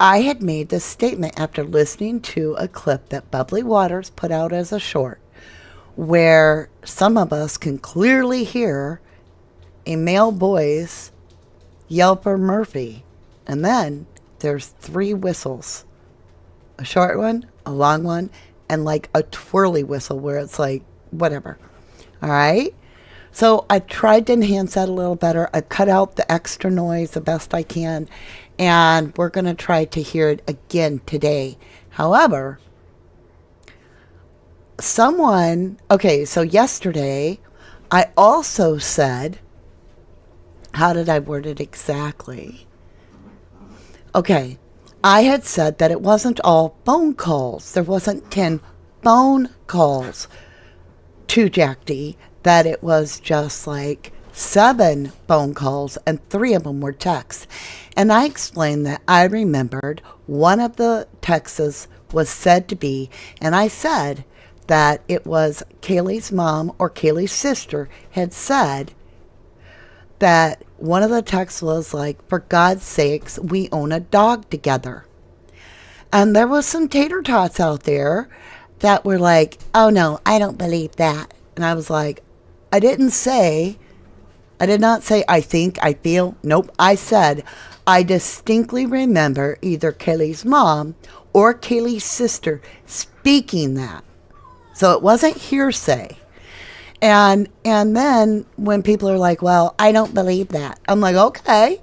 I had made this statement after listening to a clip that Bubbly Waters put out as a short, where some of us can clearly hear a male voice yell for Murphy. And then there's three whistles, a short one, a long one, and like a twirly whistle where it's like, whatever. All right? So I tried to enhance that a little better. I cut out the extra noise the best I can, and we're going to try to hear it again today. However, okay, so yesterday I also said, how did I word it exactly? Okay, I had said that it wasn't all phone calls. There wasn't 10 phone calls to Jack D, that it was just like 7 phone calls and 3 of them were texts. And I explained that I remembered one of the texts was said to be, and I said that it was Kaylee's mom or Kaylee's sister had said that one of the texts was like, for God's sakes, we own a dog together. And there was some tater tots out there that were like, oh no, I don't believe that. And I was like, I did not say, I think, I feel. Nope. I said, I distinctly remember either Kaylee's mom or Kaylee's sister speaking that. So it wasn't hearsay. And then when people are like, well, I don't believe that. I'm like, okay,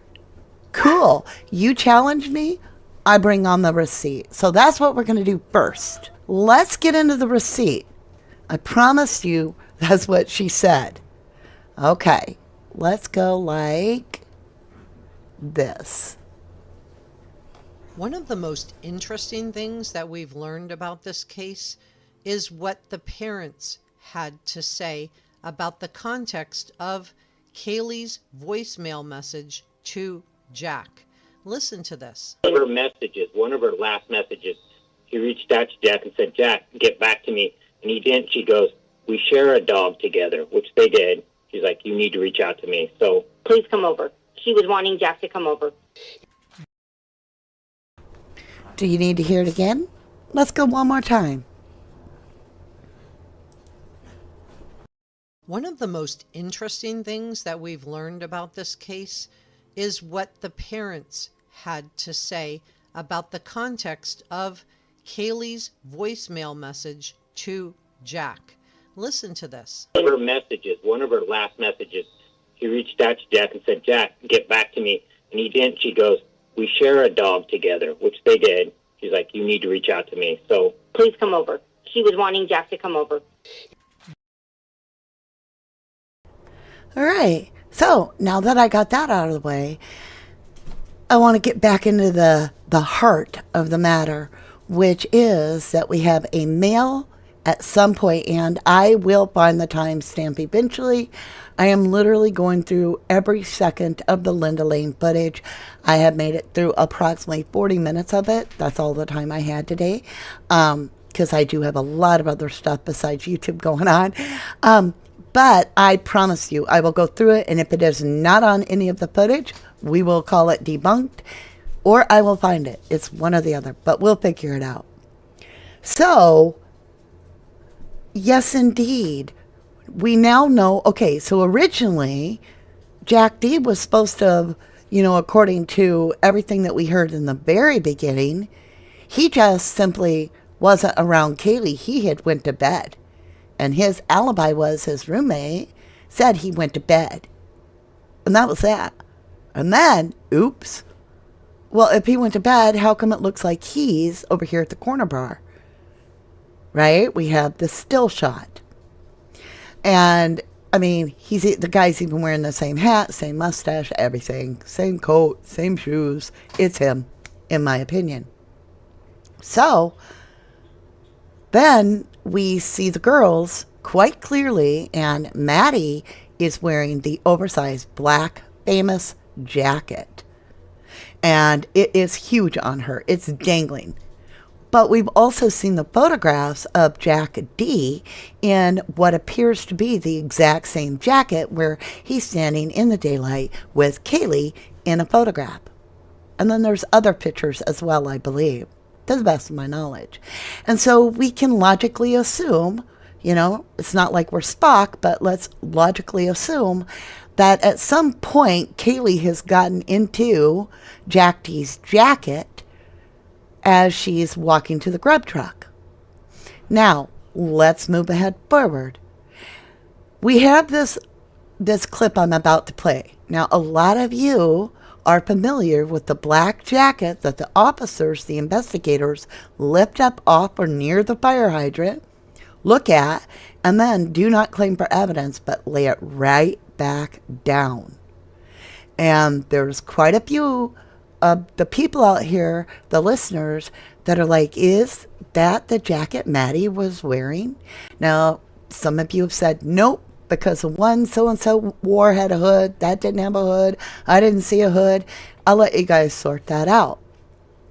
cool. You challenge me, I bring on the receipt. So that's what we're going to do first. Let's get into the receipt. I promised you that's what she said. Okay, let's go like this. One of the most interesting things that we've learned about this case is what the parents had to say about the context of Kaylee's voicemail message to Jack. Listen to this. One of her last messages, she reached out to Jack and said, Jack, get back to me. And he didn't. She goes, we share a dog together, which they did. She's like, you need to reach out to me. So please come over. She was wanting Jack to come over. Do you need to hear it again? Let's go one more time. One of the most interesting things that we've learned about this case is what the parents had to say about the context of Kaylee's voicemail message to Jack. Listen to this. One of her last messages, she reached out to Jack and said, Jack, get back to me. And he didn't. She goes, we share a dog together, which they did. She's like, you need to reach out to me. So please come over. She was wanting Jack to come over. All right. So now that I got that out of the way, I want to get back into the heart of the matter, which is that we have a male at some point, and I will find the timestamp eventually. I am literally going through every second of the Linda Lane footage. I have made it through approximately 40 minutes of it. That's all the time I had today, because I do have a lot of other stuff besides YouTube going on. But I promise you, I will go through it, and if it is not on any of the footage, we will call it debunked, or I will find it. It's one or the other, but we'll figure it out. So, yes, indeed. We now know, okay, so originally, Jack D was supposed to, according to everything that we heard in the very beginning, he just simply wasn't around Kaylee. He had went to bed. And his alibi was his roommate said he went to bed. And that was that. And then, oops. Well, if he went to bed, how come it looks like he's over here at the corner bar? Right? We have the still shot. And, I mean, the guy's even wearing the same hat, same mustache, everything. Same coat, same shoes. It's him, in my opinion. So, then we see the girls quite clearly, and Maddie is wearing the oversized black famous jacket. And it is huge on her. It's dangling. But we've also seen the photographs of Jack D in what appears to be the exact same jacket where he's standing in the daylight with Kaylee in a photograph. And then there's other pictures as well, I believe, to the best of my knowledge. And so we can logically assume, it's not like we're Spock, but let's logically assume that at some point Kaylee has gotten into Jack D's jacket as she's walking to the grub truck. Now, let's move ahead forward. We have this clip I'm about to play. Now, a lot of you are familiar with the black jacket that the officers, the investigators, lift up off or near the fire hydrant, look at, and then do not claim for evidence, but lay it right back down. And there's quite a few of the people out here, the listeners, that are like, is that the jacket Maddie was wearing? Now, some of you have said, nope, because the one so-and-so wore had a hood. That didn't have a hood. I didn't see a hood. I'll let you guys sort that out.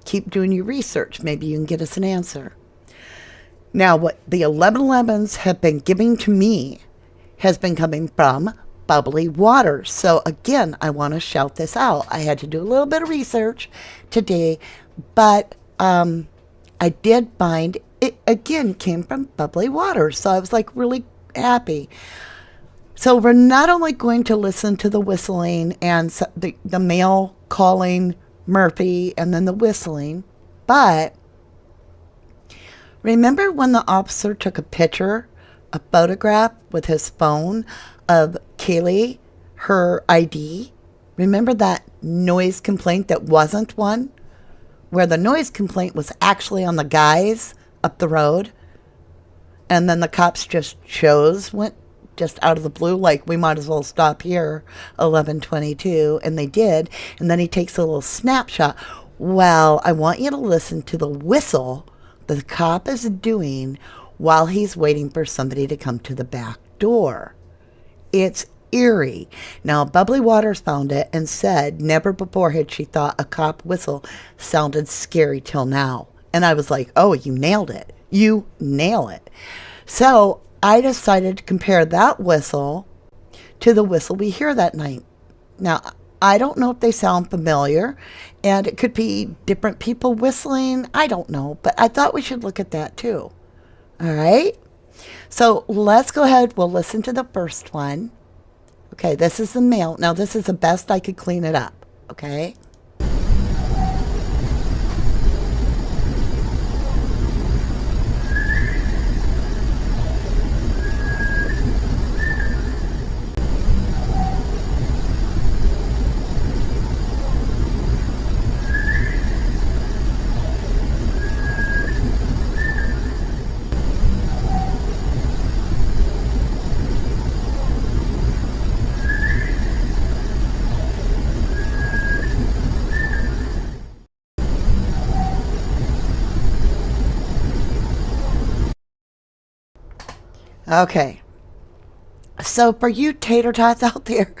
Keep doing your research. Maybe you can get us an answer. Now, what the 1111s have been giving to me has been coming from bubbly water. So again, I want to shout this out. I had to do a little bit of research today, but I did find it again came from bubbly water. So I was like really happy. So we're not only going to listen to the whistling and the male calling Murphy and then the whistling, but remember when the officer took a photograph with his phone of Kaylee, her ID? Remember that noise complaint that wasn't one? Where the noise complaint was actually on the guys up the road? And then the cops went just out of the blue, like, we might as well stop here, 11:22, and they did. And then he takes a little snapshot. Well, I want you to listen to the whistle the cop is doing while he's waiting for somebody to come to the back door. It's eerie. Now, Bubbly Waters found it and said never before had she thought a cop whistle sounded scary till now. And I was like, oh, you nailed it. You nail it. So I decided to compare that whistle to the whistle we hear that night. Now, I don't know if they sound familiar, and it could be different people whistling. I don't know, but I thought we should look at that too. All right? So let's go ahead. We'll listen to the first one. Okay, this is the male. Now, this is the best I could clean it up. Okay? Okay. So for you tater tots out there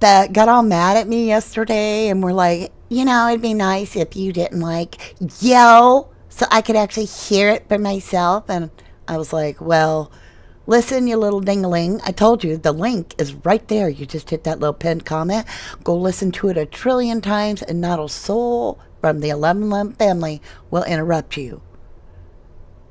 that got all mad at me yesterday and were like, it'd be nice if you didn't yell so I could actually hear it for myself. And I was like, well, listen, you little ding-a-ling. I told you the link is right there. You just hit that little pinned comment. Go listen to it a trillion times and not a soul from the 1111 family will interrupt you.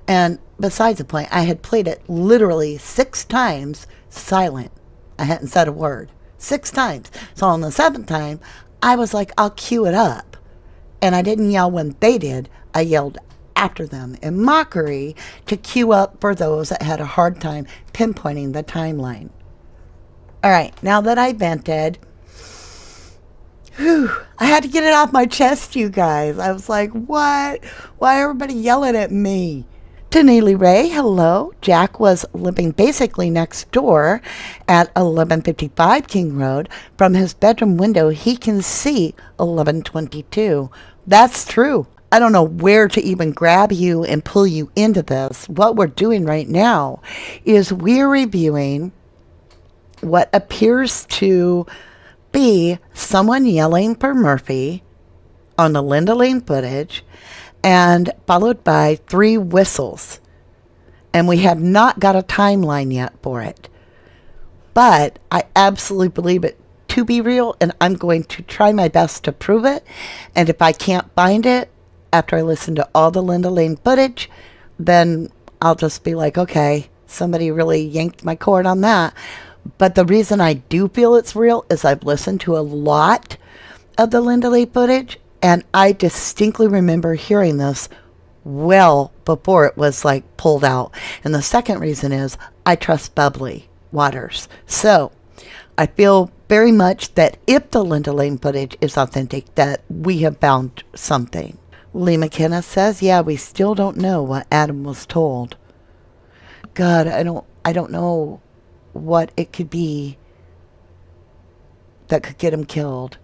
And besides the point, I had played it literally 6 times silent. I hadn't said a word. 6 times. So on the 7th time, I was like, I'll cue it up. And I didn't yell when they did. I yelled after them in mockery to cue up for those that had a hard time pinpointing the timeline. All right, now that I vented, I had to get it off my chest, you guys. I was like, what? Why everybody yelling at me? To Neely Ray, hello. Jack was living basically next door at 1155 King Road. From his bedroom window, he can see 1122. That's true. I don't know where to even grab you and pull you into this. What we're doing right now is we're reviewing what appears to be someone yelling for Murphy on the Linda Lane footage, and followed by 3 whistles. And we have not got a timeline yet for it. But I absolutely believe it to be real, and I'm going to try my best to prove it. And if I can't find it after I listen to all the Linda Lane footage, then I'll just be like, okay, somebody really yanked my cord on that. But the reason I do feel it's real is I've listened to a lot of the Linda Lane footage, and I distinctly remember hearing this well before it was like pulled out. And the second reason is I trust bubbly waters. So I feel very much that if the Linda Lane footage is authentic, that we have found something. Lee McKenna says, yeah, we still don't know what Adam was told. God, I don't know what it could be that could get him killed.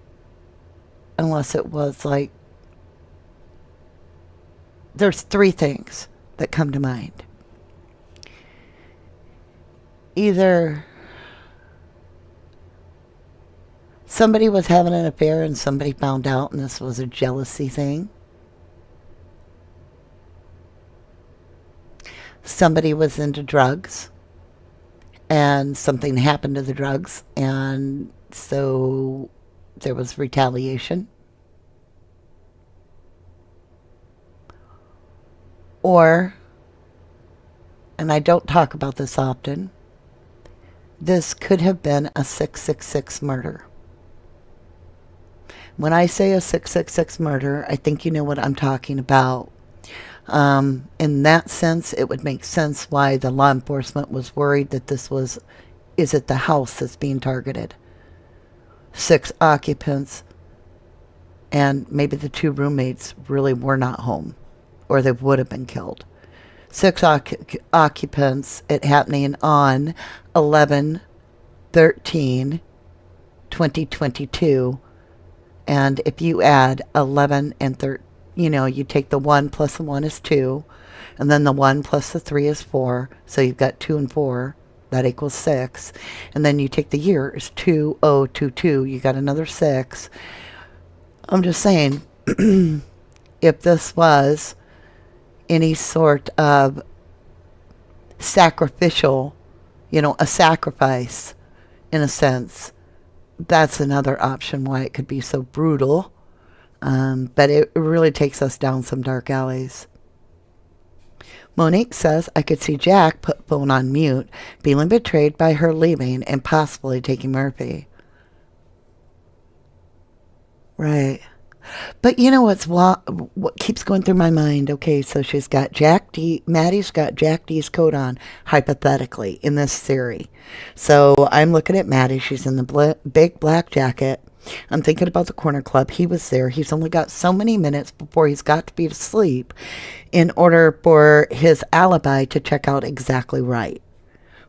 Unless it was like, there's three things that come to mind. Either somebody was having an affair and somebody found out and this was a jealousy thing. Somebody was into drugs and something happened to the drugs, and so there was retaliation. Or, and I don't talk about this often, this could have been a 666 murder. When I say a 666 murder, I think you know what I'm talking about. In that sense, it would make sense why the law enforcement was worried that is it the house that's being targeted? 6 occupants, and maybe the 2 roommates really were not home, or they would have been killed. 6 occupants, it happening on 11/13/2022, and if you add 11 and 13, you take the 1 plus the 1 is 2, and then the 1 plus the 3 is 4, so you've got 2 and 4, that equals 6, and then you take the year is 2022, you got another 6. I'm just saying, if this was any sort of sacrificial, a sacrifice in a sense, that's another option why it could be so brutal. But it really takes us down some dark alleys. Monique says, I could see Jack put phone on mute, feeling betrayed by her leaving and possibly taking Murphy. Right. But you know what keeps going through my mind? Okay, so she's got Maddie's got Jack D's coat on, hypothetically, in this theory. So I'm looking at Maddie. She's in the big black jacket. I'm thinking about the corner club. He was there. He's only got so many minutes before he's got to be asleep in order for his alibi to check out exactly right,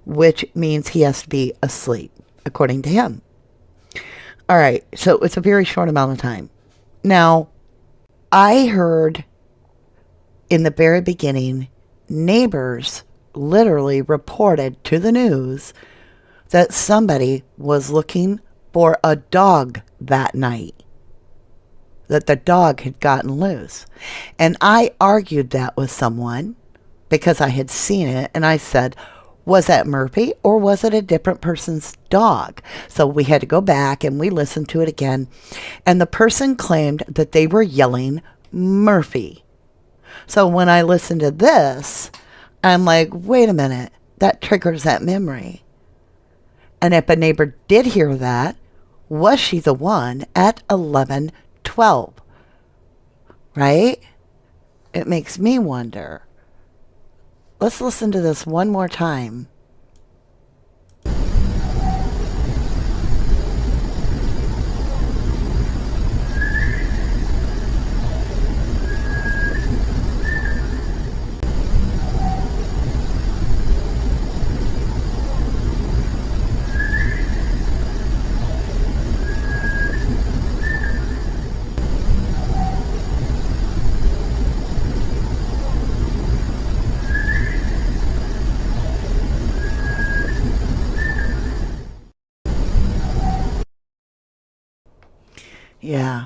which means he has to be asleep, according to him. All right, so it's a very short amount of time. Now, I heard in the very beginning, neighbors literally reported to the news that somebody was looking for a dog that night, that the dog had gotten loose. And I argued that with someone because I had seen it, and I said, was that Murphy or was it a different person's dog? So we had to go back and we listened to it again. And the person claimed that they were yelling Murphy. So when I listened to this, I'm like, wait a minute, that triggers that memory. And if a neighbor did hear that, was she the one at 11:12? Right? It makes me wonder. Let's listen to this one more time. Yeah.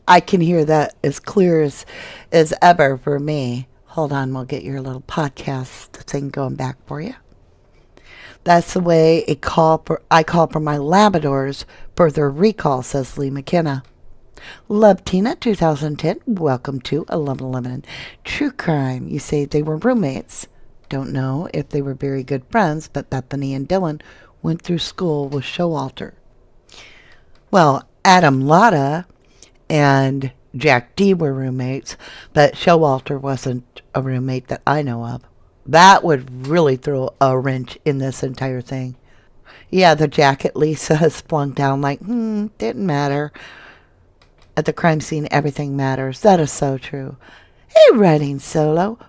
I can hear that as clear as ever for me. Hold on, we'll get your little podcast thing going back for you. That's the way I call for my Labradors for their recall, says Lee McKenna. Love Tina 2010, welcome to 1111 True Crime. You say they were roommates. Don't know if they were very good friends, but Bethany and Dylan went through school with Showalter. Well, Adam Lotta and Jack D were roommates, but Showalter wasn't a roommate that I know of. That would really throw a wrench in this entire thing. Yeah, the jacket Lisa has flung down like, didn't matter. At the crime scene, everything matters. That is so true. Hey, writing solo.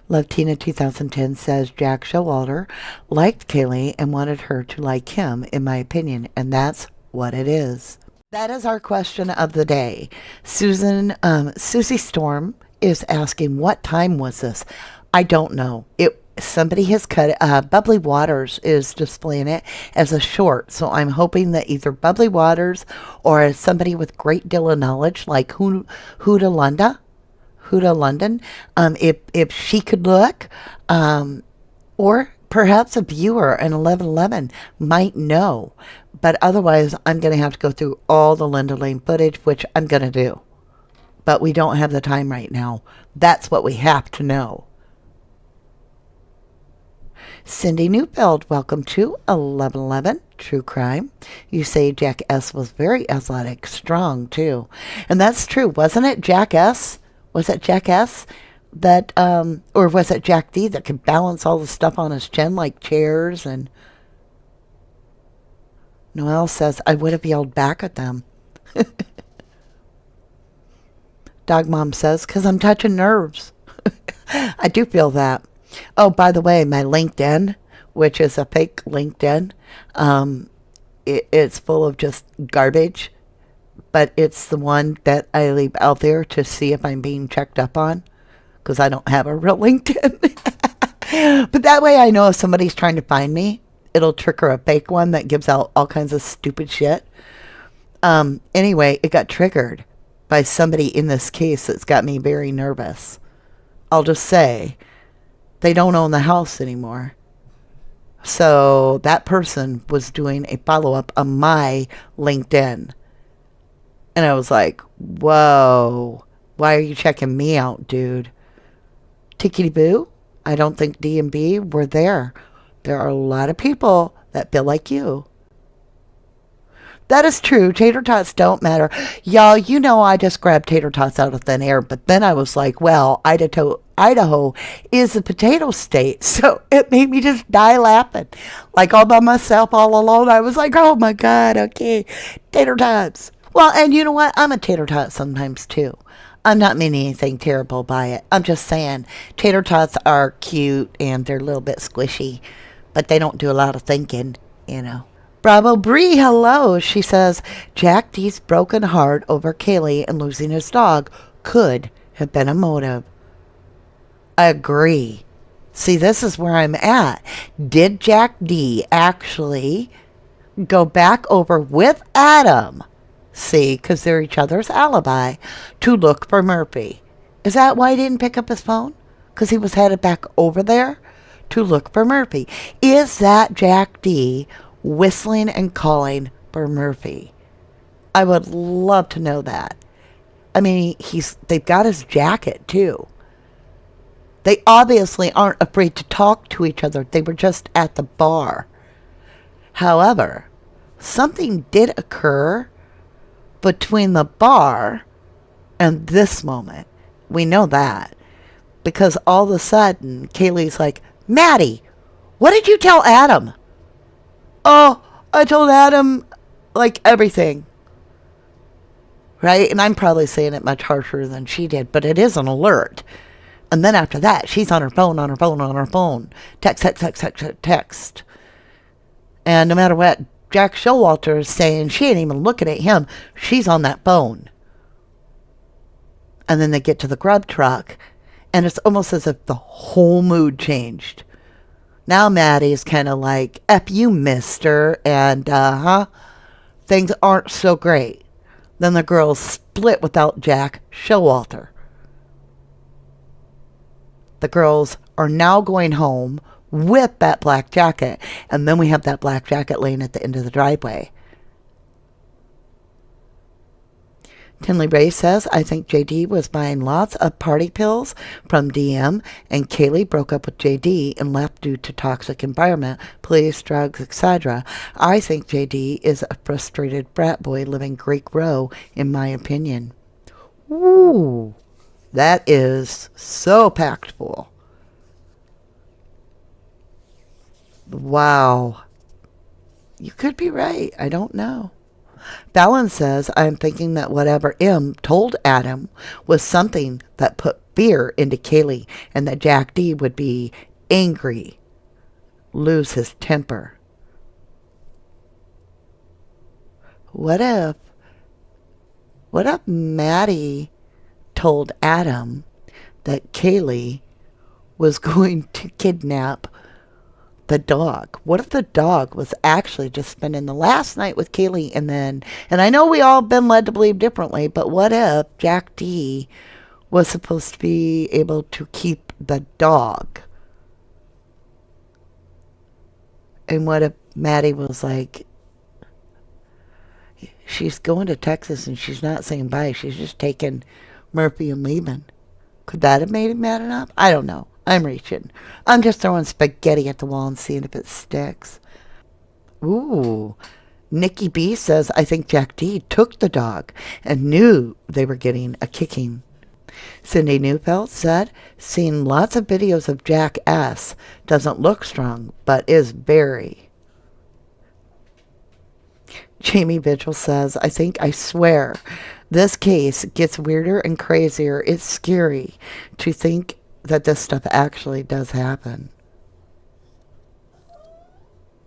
Love Tina 2010 says Jack Showalter liked Kaylee and wanted her to like him, in my opinion, and that's what it is. That is our question of the day. Susie Storm is asking, what time was this? I don't know. Somebody has cut it. Bubbly Waters is displaying it as a short, so I'm hoping that either Bubbly Waters or somebody with great deal of knowledge, like Huda London, if she could look, or perhaps a viewer in 1111 might know. But otherwise, I'm going to have to go through all the Linda Lane footage, which I'm going to do. But we don't have the time right now. That's what we have to know. Cindy Neufeld, welcome to 1111 True Crime. You say Jack S. was very athletic, strong too. And that's true, wasn't it? Jack S.? Was it Jack S. that, or was it Jack D. that could balance all the stuff on his chin like chairs? And Noelle says, I would have yelled back at them. Dog Mom says, because I'm touching nerves. I do feel that. Oh, by the way, my LinkedIn, which is a fake LinkedIn, it's full of just garbage, but it's the one that I leave out there to see if I'm being checked up on, because I don't have a real LinkedIn. But that way I know if somebody's trying to find me, it'll trigger a fake one that gives out all kinds of stupid shit. Anyway, it got triggered by somebody in this case that's got me very nervous. I'll just say, they don't own the house anymore. So that person was doing a follow-up on my LinkedIn. And I was like, whoa, why are you checking me out, dude? Tickety-boo, I don't think D&B were there. There are a lot of people that feel like you. That is true. Tater tots don't matter. Y'all, you know I just grabbed tater tots out of thin air, but then I was like, well, Idaho is a potato state, so it made me just die laughing. Like all by myself, all alone. I was like, oh my God, okay, tater tots. Well, and you know what? I'm a tater tot sometimes too. I'm not meaning anything terrible by it. I'm just saying tater tots are cute and they're a little bit squishy, but they don't do a lot of thinking, you know. Bravo Bree, hello. She says, Jack D's broken heart over Kaylee and losing his dog could have been a motive. I agree. See, this is where I'm at. Did Jack D actually go back over with Adam, see, because they're each other's alibi, to look for Murphy? Is that why he didn't pick up his phone? Because he was headed back over there to look for Murphy. Is that Jack D whistling and calling for Murphy? I would love to know that. I mean, they've got his jacket too. They obviously aren't afraid to talk to each other. They were just at the bar. However, something did occur between the bar and this moment. We know that. Because all of a sudden, Kaylee's like, Maddie, what did you tell Adam? Oh, I told Adam, like, everything. Right? And I'm probably saying it much harsher than she did, but it is an alert. And then after that, she's on her phone. Text. And no matter what Jack Showalter is saying, she ain't even looking at him. She's on that phone. And then they get to the grub truck, and it's almost as if the whole mood changed. Now Maddie's kind of like, F you, mister, and, things aren't so great. Then the girls split without Jack Showalter. the girls are now going home with that black jacket. And then we have that black jacket laying at the end of the driveway. Tinley Ray says, I think JD was buying lots of party pills from DM, and Kaylee broke up with JD and left due to toxic environment, police, drugs, etc. I think JD is a frustrated brat boy living Greek row, in my opinion. Ooh, that is so impactful. Wow. You could be right. I don't know. Fallon says, I'm thinking that whatever M told Adam was something that put fear into Kaylee, and that Jack D would be angry, lose his temper. What if Maddie told Adam that Kaylee was going to kidnap the dog? What if the dog was actually just spending the last night with Kaylee, and I know we all been led to believe differently, but what if Jack D was supposed to be able to keep the dog? And what if Maddie was like, she's going to Texas and she's not saying bye, she's just taking Murphy and leaving? Could that have made him mad enough? I don't know. I'm reaching. I'm just throwing spaghetti at the wall and seeing if it sticks. Ooh. Nikki B says, I think Jack D took the dog and knew they were getting a kicking. Cindy Neufeld said, seen lots of videos of Jack S. Doesn't look strong, but is very. Jamie Vigil says, I swear, this case gets weirder and crazier. It's scary to think that this stuff actually does happen.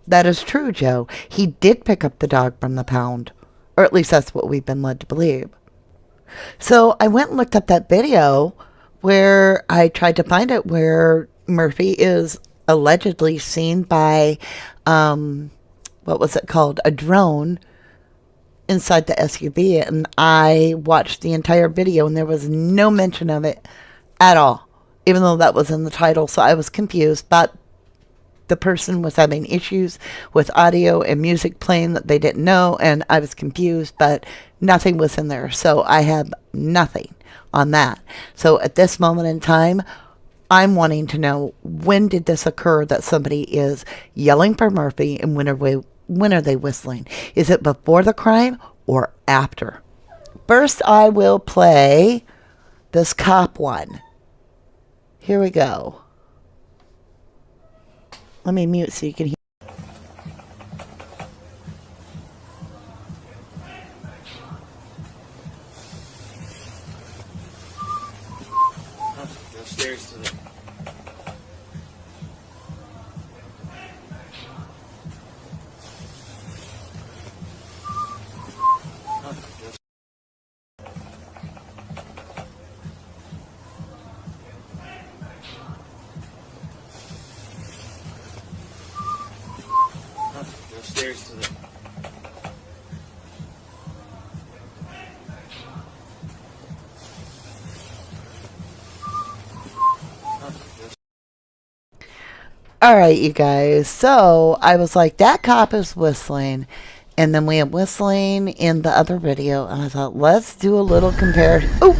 That is true, Joe. He did pick up the dog from the pound. Or at least that's what we've been led to believe. So I went and looked up that video where I tried to find it, where Murphy is allegedly seen by, what was it called? A drone inside the SUV. And I watched the entire video and there was no mention of it at all, even though that was in the title. So I was confused, but the person was having issues with audio and music playing that they didn't know, and I was confused, but nothing was in there. So I have nothing on that. So at this moment in time, I'm wanting to know, when did this occur that somebody is yelling for Murphy, and when are they whistling? Is it before the crime or after? First, I will play this cop one. Here we go. Let me mute so you can hear. Go stairs to the... Go stairs to the... All right, you guys. So I was like, that cop is whistling. And then we had whistling in the other video. And I thought, let's do a little comparison. Oh!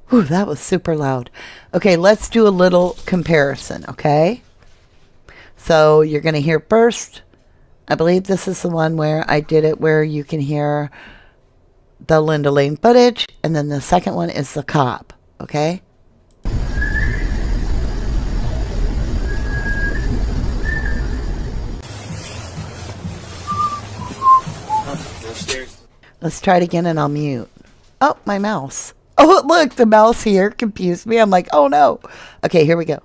Whew, that was super loud. Okay, let's do a little comparison, okay? So you're going to hear first. I believe this is the one where I did it where you can hear the Linda Lane footage. And then the second one is the cop, okay? Go stairs. Let's try it again and I'll mute. Oh, my mouse. Oh, look, the mouse here confused me. I'm like, oh no. Okay, here we go.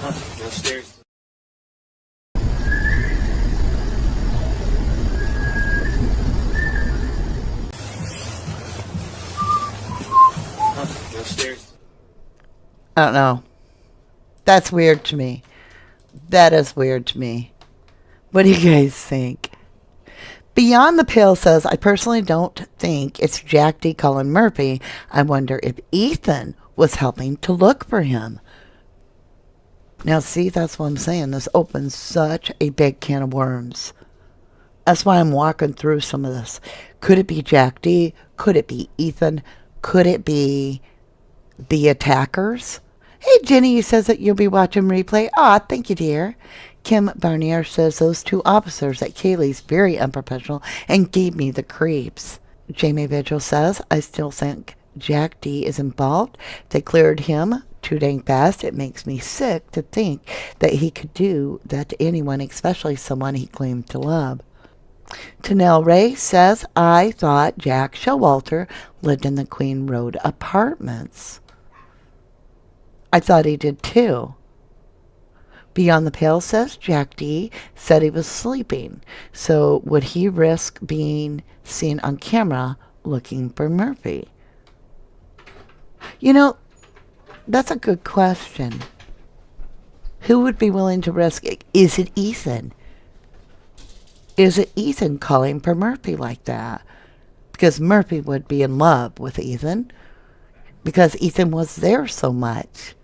Go stairs. Go stairs. I don't know. That's weird to me. That is weird to me. What do you guys think? Beyond the Pale says, I personally don't think it's Jack D calling Murphy. I wonder if Ethan was helping to look for him. Now, see, that's what I'm saying. This opens such a big can of worms. That's why I'm walking through some of this. Could it be Jack D? Could it be Ethan? Could it be the attackers? Hey, Jenny says that you'll be watching replay. Aw, thank you, dear. Kim Barnier says those two officers at Kaylee's very unprofessional and gave me the creeps. Jamie Vigil says, I still think Jack D is involved. They cleared him too dang fast. It makes me sick to think that he could do that to anyone, especially someone he claimed to love. Tanel Ray says, I thought Jack Showalter lived in the Queen Road apartments. I thought he did too. Beyond the Pale says, Jack D said he was sleeping, so would he risk being seen on camera looking for Murphy? You know, that's a good question. Who would be willing to risk it? Is it Ethan? Is it Ethan calling for Murphy like that? Because Murphy would be in love with Ethan. Because Ethan was there so much.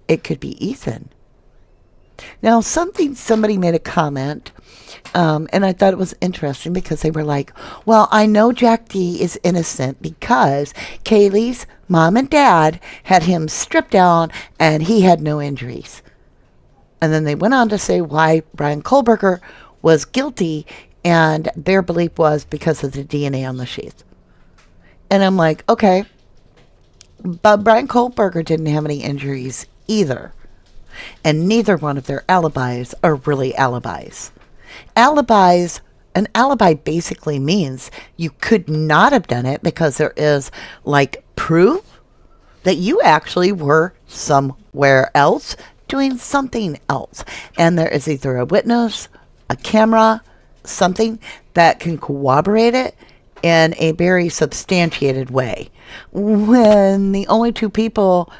It could be Ethan. Now, somebody made a comment, and I thought it was interesting because they were like, well, I know Jack D is innocent because Kaylee's mom and dad had him stripped down and he had no injuries. And then they went on to say why Brian Kohlberger was guilty, and their belief was because of the DNA on the sheath. And I'm like, okay, but Brian Kohlberger didn't have any injuries either. And neither one of their alibis are really alibis. An alibi basically means you could not have done it because there is like proof that you actually were somewhere else doing something else. And there is either a witness, a camera, something that can corroborate it in a very substantiated way. When the only two people,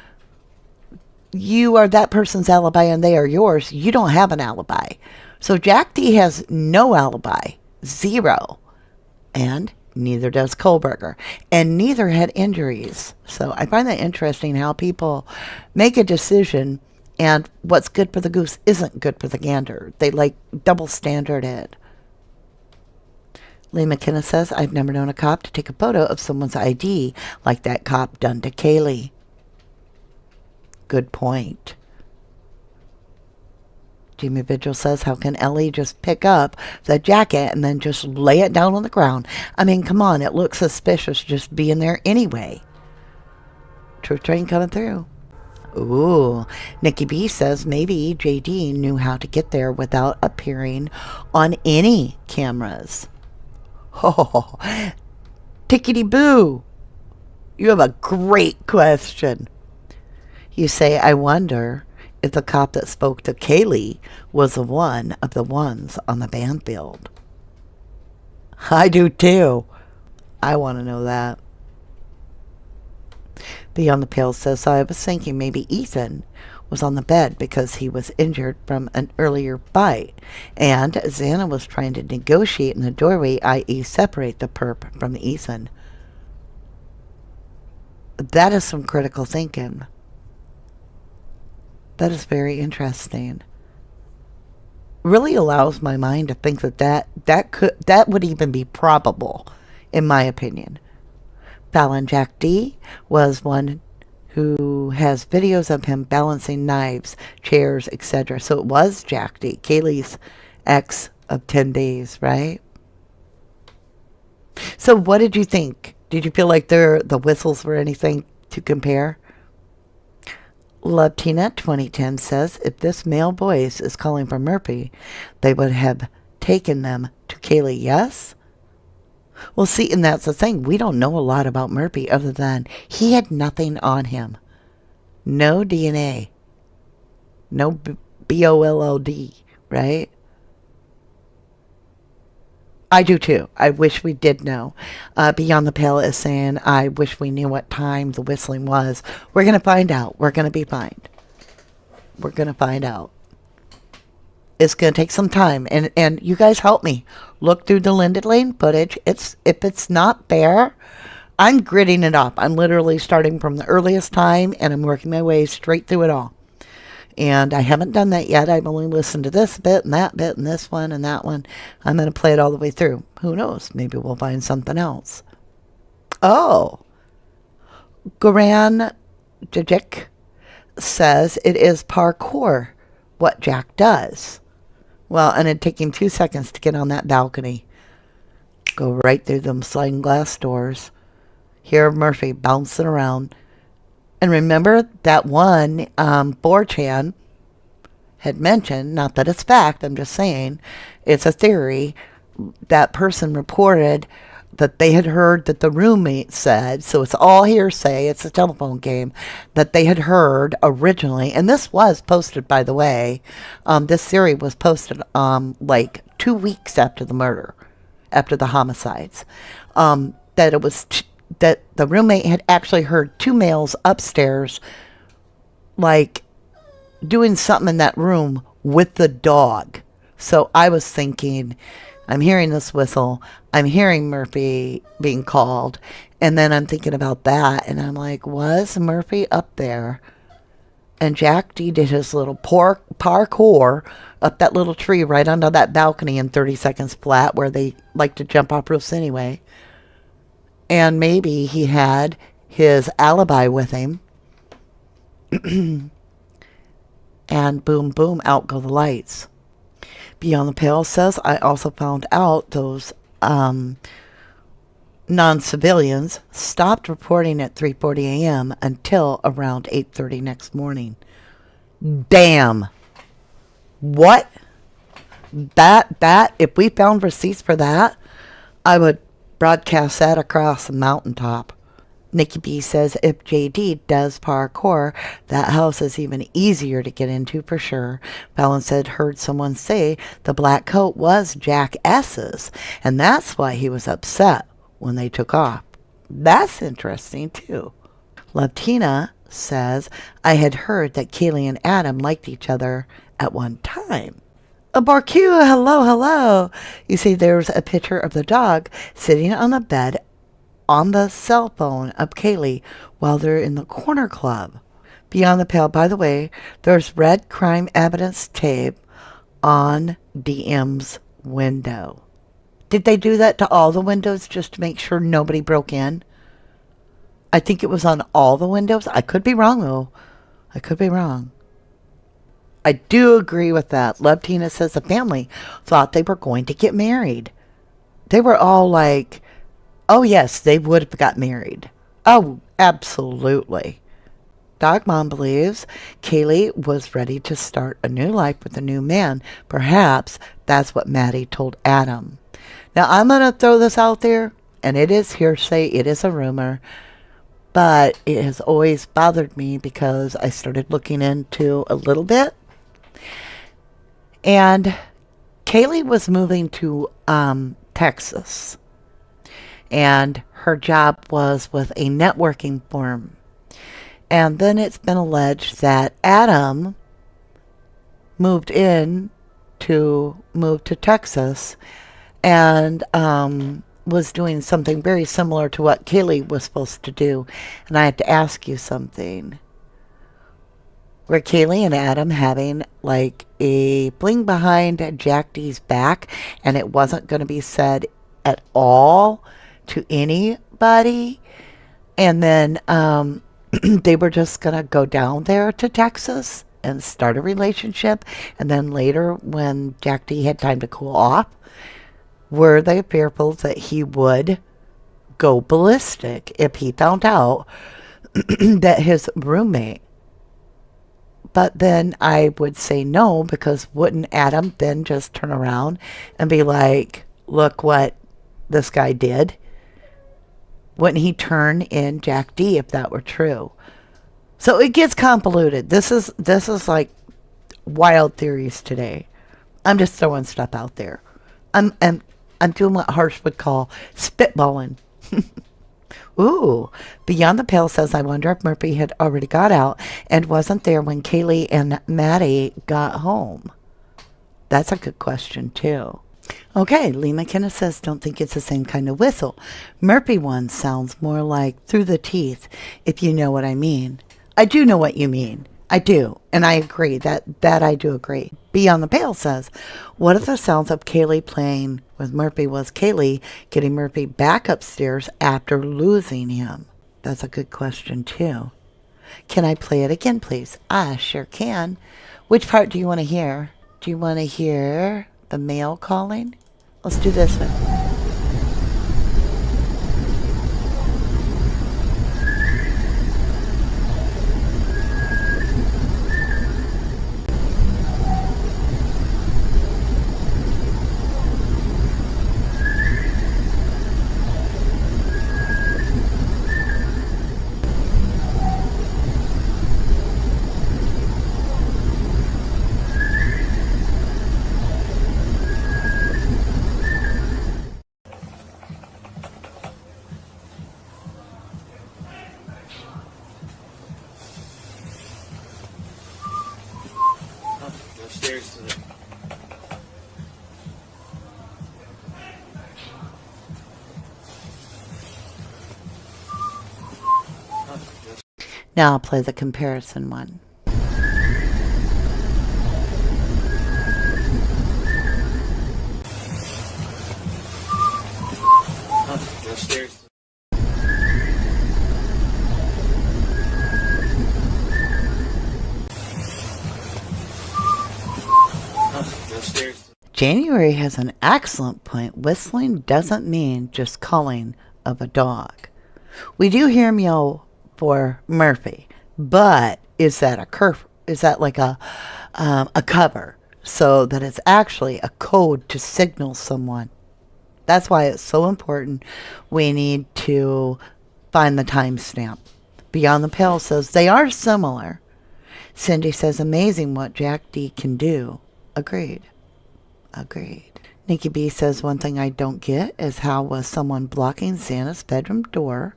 you are that person's alibi and they are yours, you don't have an alibi. So Jack D has no alibi, zero. And neither does Kohlberger. And neither had injuries. So I find that interesting how people make a decision and what's good for the goose isn't good for the gander. They like double standard it. Lee McKenna says, I've never known a cop to take a photo of someone's ID like that cop done to Kaylee. Good point. Jamie Vigil says, how can Ellie just pick up the jacket and then just lay it down on the ground? I mean, come on, it looks suspicious just being there anyway. Truth train coming through. Ooh, Nikki B says maybe JD knew how to get there without appearing on any cameras. Oh, tickety boo. You have a great question. You say, I wonder if the cop that spoke to Kaylee was one of the ones on the band field. I do too. I want to know that. Beyond the Pale says, so I was thinking maybe Ethan was on the bed because he was injured from an earlier bite. And Xana was trying to negotiate in the doorway, i.e. separate the perp from Ethan. That is some critical thinking. That is very interesting. Really allows my mind to think that would even be probable, in my opinion. Fallon Jack D was one who has videos of him balancing knives, chairs, etc. So it was Jack D, Kaylee's ex of 10 days, right? So what did you think? Did you feel like the whistles were anything to compare? Love Tina 2010 says, if this male voice is calling for Murphy, they would have taken them to Kaylee, yes? Well, see, and that's the thing. We don't know a lot about Murphy other than he had nothing on him. No DNA. No BOLLD, right? I do too. I wish we did know. Beyond the Pale is saying, I wish we knew what time the whistling was. We're going to find out. We're going to be fine. We're going to find out. It's going to take some time. And you guys help me. Look through the Linda Lane footage. If it's not there, I'm gritting it up. I'm literally starting from the earliest time, and I'm working my way straight through it all. And I haven't done that yet. I've only listened to this bit and that bit and this one and that one. I'm going to play it all the way through. Who knows? Maybe we'll find something else. Oh. Garan Jajik says it is parkour, what Jack does. Well, and it'd take him 2 seconds to get on that balcony. Go right through them sliding glass doors. Hear Murphy bouncing around. And remember that one 4chan had mentioned, not that it's fact, I'm just saying, it's a theory. That person reported that they had heard that the roommate said, so it's all hearsay, it's a telephone game, that they had heard originally, and this was posted, by the way, this theory was posted like 2 weeks after the murder, after the homicides, that it was that the roommate had actually heard 2 males upstairs, like, doing something in that room with the dog. So I was thinking, I'm hearing this whistle, I'm hearing Murphy being called, and then I'm thinking about that, and I'm like, was Murphy up there? And Jack D did his little parkour up that little tree right onto that balcony in 30 seconds flat, where they like to jump off roofs anyway. And maybe he had his alibi with him. And boom, boom, out go the lights. Beyond the Pale says, I also found out those non-civilians stopped reporting at 3:40 a.m. until around 8:30 next morning. Damn. What? That, if we found receipts for that, I would broadcast that across the mountaintop. Nikki B says, if JD does parkour, that house is even easier to get into for sure. Fallon said, heard someone say the black coat was Jack S's, and that's why he was upset when they took off. That's interesting, too. Latina says, I had heard that Kaylee and Adam liked each other at one time. Barcu, hello. You see, there's a picture of the dog sitting on the bed on the cell phone of Kaylee while they're in the corner club. Beyond the Pale, by the way, there's red crime evidence tape on DM's window. Did they do that to all the windows just to make sure nobody broke in? I think it was on all the windows. I could be wrong, though. I could be wrong. I do agree with that. Love Tina says the family thought they were going to get married. They were all like, oh, yes, they would have got married. Oh, absolutely. Dog Mom believes Kaylee was ready to start a new life with a new man. Perhaps that's what Maddie told Adam. Now, I'm going to throw this out there, and it is hearsay. It is a rumor. But it has always bothered me because I started looking into a little bit. And Kaylee was moving to Texas. And her job was with a networking firm. And then it's been alleged that Adam moved to Texas and was doing something very similar to what Kaylee was supposed to do. And I had to ask you something. Were Kaylee and Adam having like a bling behind Jack D's back, and it wasn't going to be said at all to anybody? And then they were just going to go down there to Texas and start a relationship. And then later, when Jack D had time to cool off, were they fearful that he would go ballistic if he found out that his roommate? But then I would say no, because wouldn't Adam then just turn around and be like, look what this guy did? Wouldn't he turn in Jack D if that were true? So it gets convoluted. This is like wild theories today. I'm just throwing stuff out there. I'm doing what Harsh would call spitballing. Ooh, Beyond the Pale says, I wonder if Murphy had already got out and wasn't there when Kaylee and Maddie got home. That's a good question, too. Okay, Lee McKenna says, don't think it's the same kind of whistle. Murphy one sounds more like through the teeth, if you know what I mean. I do know what you mean. I do, and I agree. That I do agree. Beyond the Pale says, what if the sounds of Kaylee playing with Murphy was Kaylee getting Murphy back upstairs after losing him? That's a good question, too. Can I play it again, please? I sure can. Which part do you want to hear? Do you want to hear the mail calling? Let's do this one. Go stairs to the. Now I'll play the comparison one. Go stairs to Go stairs to January has an excellent point. Whistling doesn't mean just calling of a dog. We do hear him yell for Murphy, but is that like a cover so that it's actually a code to signal someone? That's why it's so important. We need to find the timestamp. Beyond the Pale says they are similar. Cindy says amazing what Jack D can do. Agreed. Nikki B says one thing I don't get is how was someone blocking Xana's bedroom door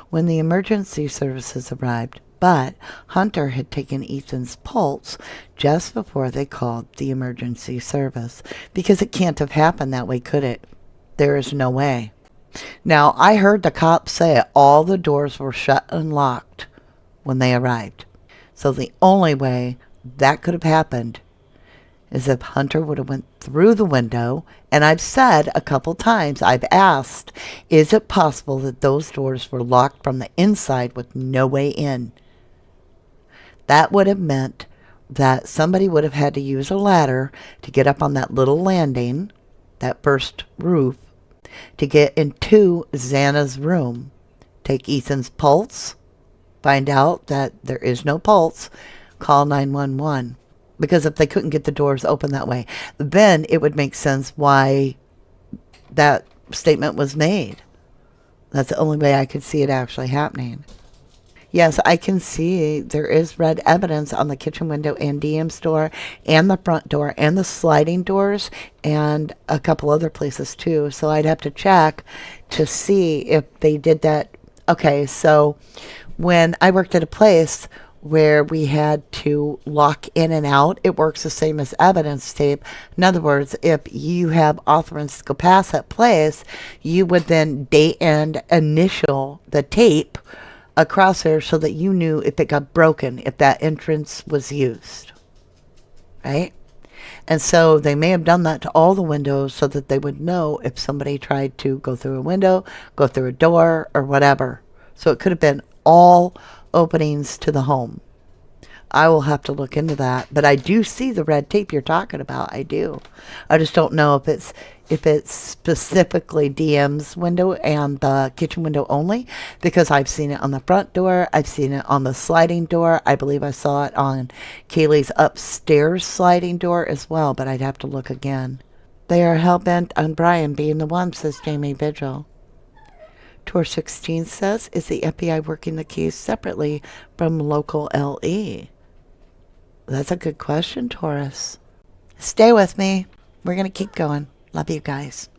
when the emergency services arrived, but Hunter had taken Ethan's pulse just before they called the emergency service, because it can't have happened that way, could it? There is no way. Now, I heard the cops say all the doors were shut and locked when they arrived. So the only way that could have happened is if Hunter would have went through the window. And I've said a couple times, I've asked, is it possible that those doors were locked from the inside with no way in? That would have meant that somebody would have had to use a ladder to get up on that little landing, that first roof, to get into Xana's room, take Ethan's pulse, find out that there is no pulse, call 911. Because if they couldn't get the doors open that way, then it would make sense why that statement was made. That's the only way I could see it actually happening. Yes, I can see there is red evidence on the kitchen window and DM's door and the front door and the sliding doors and a couple other places too. So I'd have to check to see if they did that. Okay, so when I worked at a place where we had to lock in and out, it works the same as evidence tape. In other words, if you have authorized to go past that place, you would then date and initial the tape across there so that you knew if it got broken, if that entrance was used, right? And so they may have done that to all the windows so that they would know if somebody tried to go through a window, go through a door, or whatever. So it could have been all openings to the home. I will have to look into that, but I do see the red tape you're talking about. I do. I just don't know if it's specifically DM's window and the kitchen window only, because I've seen it on the front door. I've seen it on the sliding door. I believe I saw it on Kaylee's upstairs sliding door as well, but I'd have to look again. They are hell-bent on Brian being the one, says Jamie Vigil. Tour 16 says, is the FBI working the case separately from local LE? That's a good question, Taurus. Stay with me. We're going to keep going. Love you guys.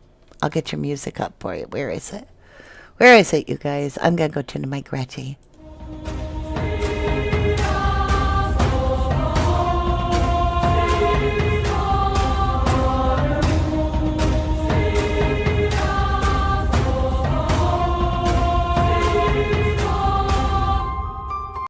I'll get your music up for you. Where is it? Where is it, you guys? I'm going to go tend to my Gretchy.